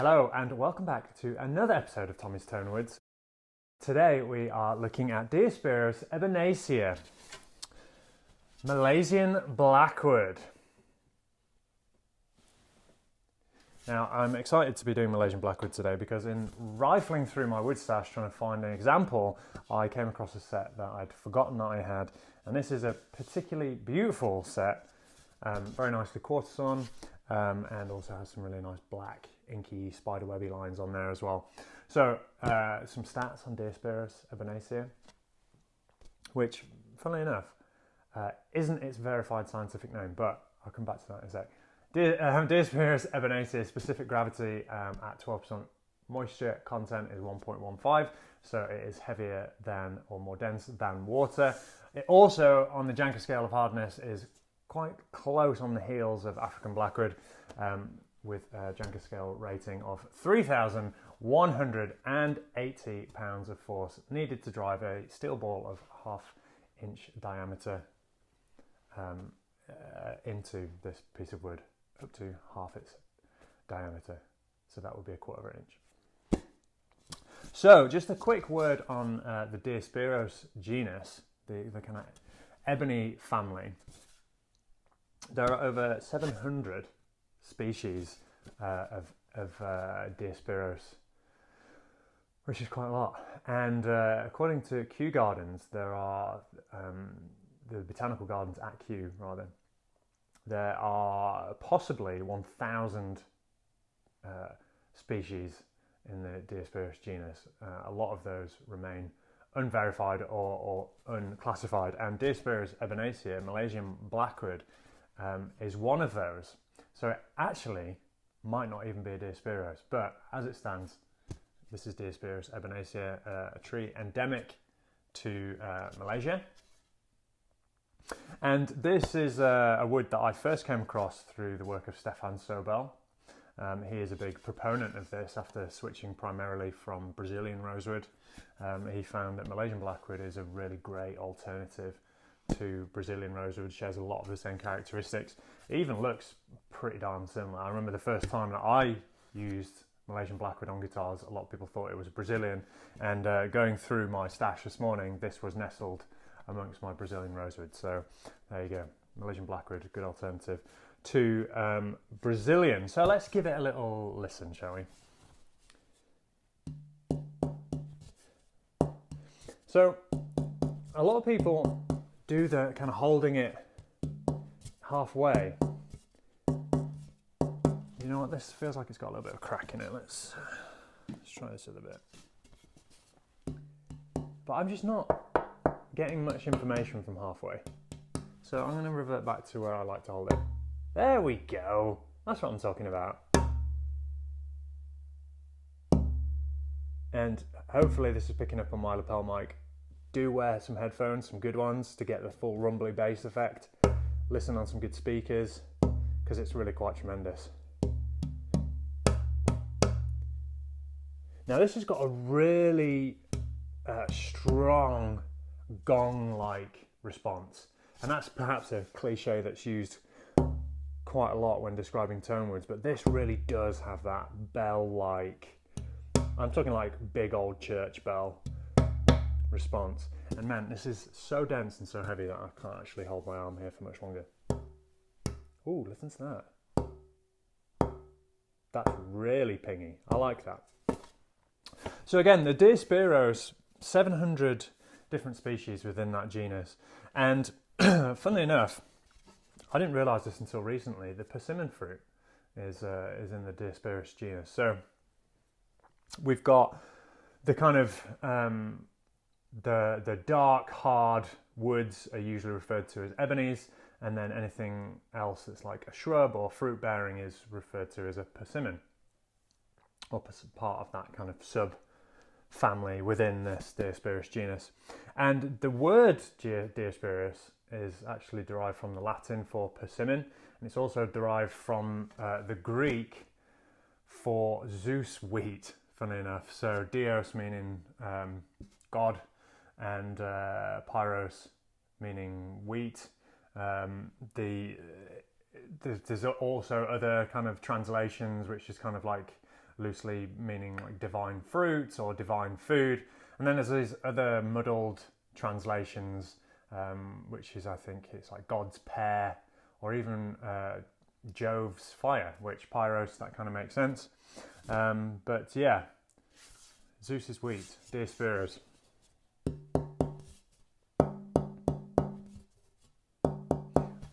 Hello and welcome back to another episode of Tommy's Tonewoods. Today we are looking at Diospyros ebonasea, Malaysian Blackwood. Now I'm excited to be doing Malaysian Blackwood today because in rifling through my wood stash trying to find an example, I came across a set that I'd forgotten that I had, and this is a particularly beautiful set, very nicely quartz on, and also has some really nice black inky spiderwebby lines on there as well. So some stats on Diospyros ebonasea, which funnily enough isn't its verified scientific name, but I'll come back to that in a sec. Diospyros ebonasea specific gravity at 12% moisture content is 1.15, so it is heavier than or more dense than water. It also, on the Janka scale of hardness, is quite close on the heels of African Blackwood, with a Janka scale rating of 3,180 pounds of force needed to drive a steel ball of half-inch diameter into this piece of wood, up to half its diameter. So that would be 1/4 inch. So just a quick word on the Diospyros genus, the kind of ebony family. There are over 700 species of Diospyros, which is quite a lot. And according to Kew Gardens, there are the botanical gardens at Kew, rather. There are possibly 1,000 species in the Diospyros genus. A lot of those remain unverified or unclassified, and Diospyros ebonasea, Malaysian Blackwood, is one of those. So it actually might not even be a Diospyros, but as it stands, this is Diospyros ebonasea, a tree endemic to Malaysia. And this is a wood that I first came across through the work of Stefan Sobel. He is a big proponent of this after switching primarily from Brazilian rosewood. He found that Malaysian Blackwood is a really great alternative to Brazilian rosewood, shares a lot of the same characteristics. It even looks pretty darn similar. I remember the first time that I used Malaysian Blackwood on guitars, a lot of people thought it was Brazilian, and going through my stash this morning, this was nestled amongst my Brazilian rosewood. So there you go, Malaysian Blackwood, good alternative to Brazilian. So let's give it a little listen, shall we? So a lot of people do the kind of holding it halfway. You know what, this feels like it's got a little bit of a crack in it. Let's try this a little bit. But I'm just not getting much information from halfway. So I'm going to revert back to where I like to hold it. There we go. That's what I'm talking about. And hopefully this is picking up on my lapel mic. Do wear some headphones, some good ones, to get the full rumbly bass effect. Listen on some good speakers, because it's really quite tremendous. Now this has got a really strong gong-like response, and that's perhaps a cliche that's used quite a lot when describing tonewoods, but this really does have that bell-like, I'm talking like big old church bell response. And man, this is so dense and so heavy that I can't actually hold my arm here for much longer. Ooh, listen to that. That's really pingy. I like that. So again, the Diospyros, 700 different species within that genus. And funnily enough, I didn't realise this until recently, the persimmon fruit is in the Diospyros genus. So we've got the kind of the dark, hard woods are usually referred to as ebonies, and then anything else that's like a shrub or fruit bearing is referred to as a persimmon, or part of that kind of sub family within this Diospyros genus. And the word Diospyros is actually derived from the Latin for persimmon, and it's also derived from the Greek for Zeus wheat, funny enough. So Dios meaning God, and pyros meaning wheat. There's also other kind of translations, which is kind of like loosely meaning like divine fruit or divine food. And then there's these other muddled translations, which is, I think it's like God's pear, or even Jove's fire, which pyros, that kind of makes sense. But yeah, Zeus's wheat, Diospyros.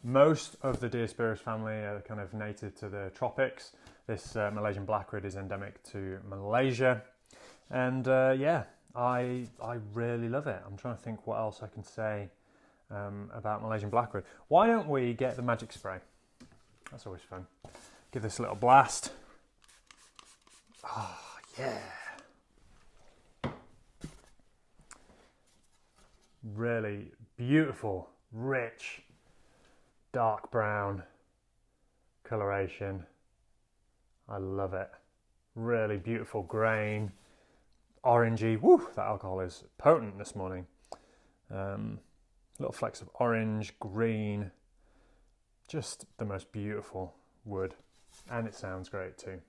Most of the Diospyros family are kind of native to the tropics. This Malaysian Blackwood is endemic to Malaysia. And yeah, I really love it. I'm trying to think what else I can say about Malaysian Blackwood. Why don't we get the magic spray? That's always fun. Give this a little blast. Oh, yeah. Really beautiful, rich, dark brown coloration. I love it. Really beautiful grain. Orangey. Woo, that alcohol is potent this morning. Little flecks of orange, green. Just the most beautiful wood. And it sounds great too.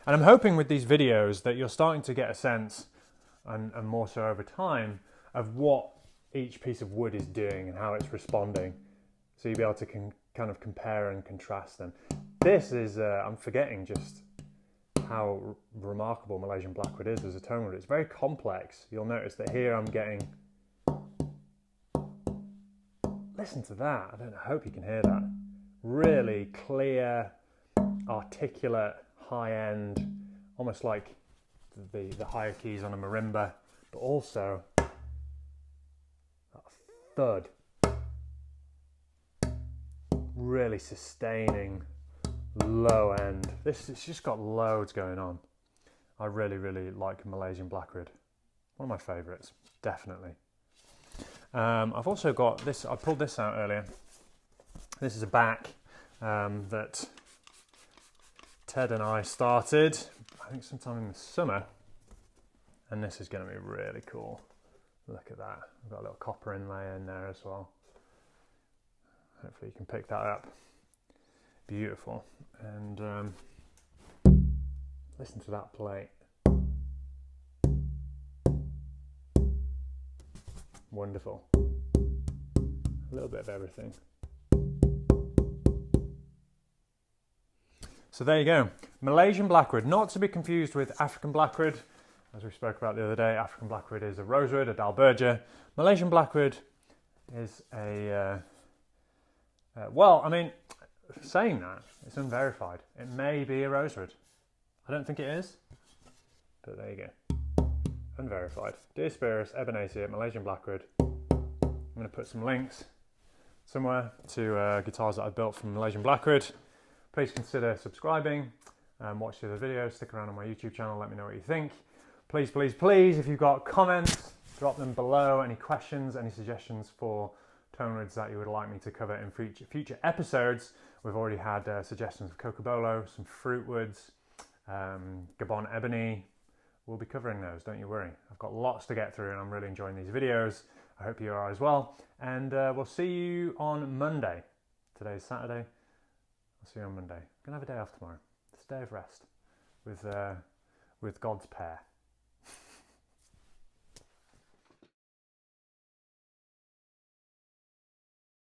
And I'm hoping with these videos that you're starting to get a sense, and more so over time, of what each piece of wood is doing and how it's responding. So you'll be able to kind of compare and contrast them. This is, I'm forgetting just how remarkable Malaysian Blackwood is as a tonewood. It's very complex. You'll notice that here I'm getting, listen to that. I hope you can hear that. Really clear, articulate, high end, almost like the higher keys on a marimba, but also that thud. Really sustaining, low end. It's just got loads going on. I really, really like Malaysian Blackwood. One of my favourites, definitely. I've also got this, I pulled this out earlier. This is a back that Ted and I started, I think sometime in the summer. And this is going to be really cool. Look at that. I've got a little copper inlay in there as well. Hopefully you can pick that up. Beautiful. And listen to that plate. Wonderful. A little bit of everything. So there you go. Malaysian Blackwood, not to be confused with African Blackwood. As we spoke about the other day, African Blackwood is a rosewood, a dalbergia. Malaysian Blackwood is a, well, I mean, saying that, it's unverified. It may be a rosewood. I don't think it is, but there you go. Unverified. Diospyros ebonasea, Malaysian Blackwood. I'm going to put some links somewhere to guitars that I've built from Malaysian Blackwood. Please consider subscribing and watch the other videos. Stick around on my YouTube channel, let me know what you think. Please, please, please, if you've got comments, drop them below. Any questions, any suggestions for tonewoods that you would like me to cover in future episodes. We've already had suggestions of cocobolo, some fruit woods, Gabon ebony. We'll be covering those, don't you worry. I've got lots to get through and I'm really enjoying these videos. I hope you are as well. And we'll see you on Monday. Today's Saturday. I'll see you on Monday. I'm going to have a day off tomorrow. It's a day of rest with God's pear.